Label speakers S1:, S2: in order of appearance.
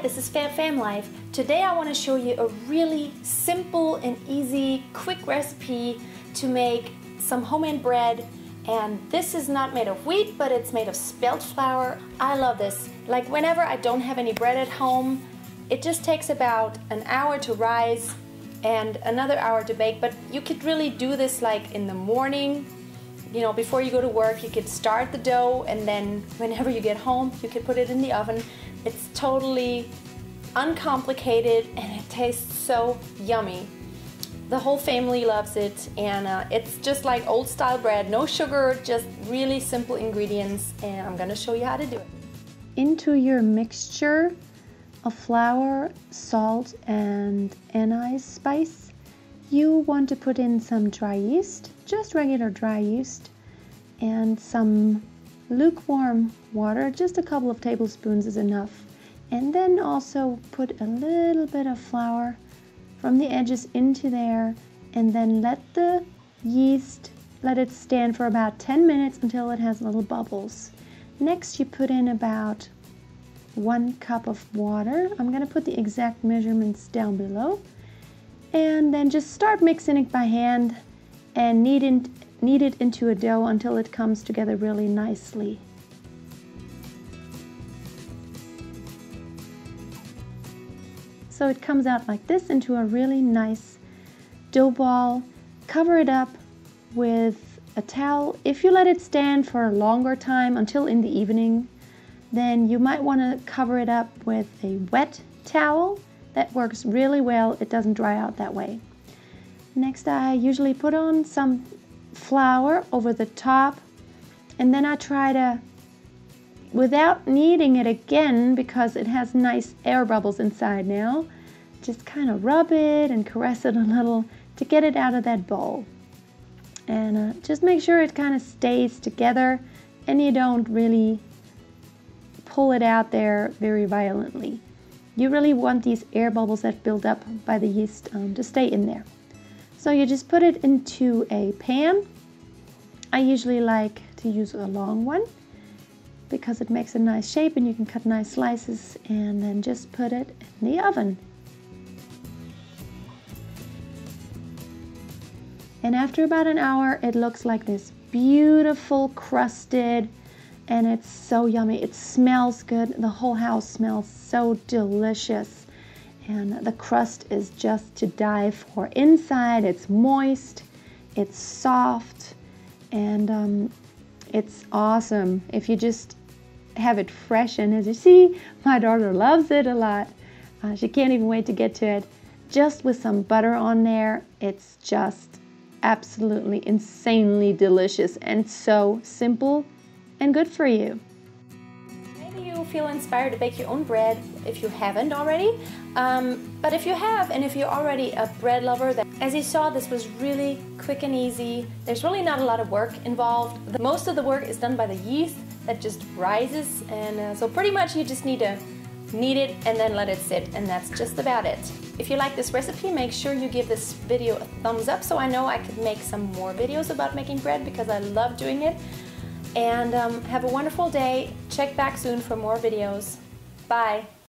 S1: this is Fam Life. Today I want to show you a really simple and easy, quick recipe to make some homemade bread. And this is not made of wheat, but it's made of spelt flour. I love this. Like whenever I don't have any bread at home, it just takes about an hour to rise and another hour to bake. But you could really do this like in the morning, you know, before you go to work. You could start the dough, and then whenever you get home, you could put it in the oven. It's totally uncomplicated and it tastes so yummy. The whole family loves it, and it's just like old style bread, no sugar, just really simple ingredients, and I'm gonna show you how to do it.
S2: Into your mixture of flour, salt, and anise spice, you want to put in some dry yeast, just regular dry yeast, and some lukewarm water. Just a couple of tablespoons is enough. And then also put a little bit of flour from the edges into there, and then let the yeast, let it stand for about 10 minutes until it has little bubbles. Next you put in about 1 cup of water. I'm going to put the exact measurements down below. And then just start mixing it by hand and knead it into a dough until it comes together really nicely. So it comes out like this into a really nice dough ball. Cover it up with a towel. If you let it stand for a longer time until in the evening, then you might want to cover it up with a wet towel. That works really well. It doesn't dry out that way. Next, I usually put on some flour over the top, and then I try to, without kneading it again because it has nice air bubbles inside now, just kind of rub it and caress it a little to get it out of that bowl. And just make sure it kind of stays together and you don't really pull it out there very violently. You really want these air bubbles that build up by the yeast to stay in there. So you just put it into a pan. I usually like to use a long one because it makes a nice shape and you can cut nice slices, and then just put it in the oven. And after about an hour, it looks like this beautiful crusted, and it's so yummy. It smells good. The whole house smells so delicious. And the crust is just to die for. Inside, it's moist, it's soft, and it's awesome. If you just have it fresh, and as you see, my daughter loves it a lot. She can't even wait to get to it. Just with some butter on there, it's just absolutely insanely delicious and so simple and good for you.
S1: Maybe you feel inspired to bake your own bread if you haven't already. But if you have, and if you're already a bread lover, that, as you saw, this was really quick and easy. There's really not a lot of work involved. Most of the work is done by the yeast that just rises, and so pretty much you just need to knead it and then let it sit, and that's just about it. If you like this recipe, make sure you give this video a thumbs up so I know I could make some more videos about making bread, because I love doing it. And have a wonderful day. Check back soon for more videos. Bye.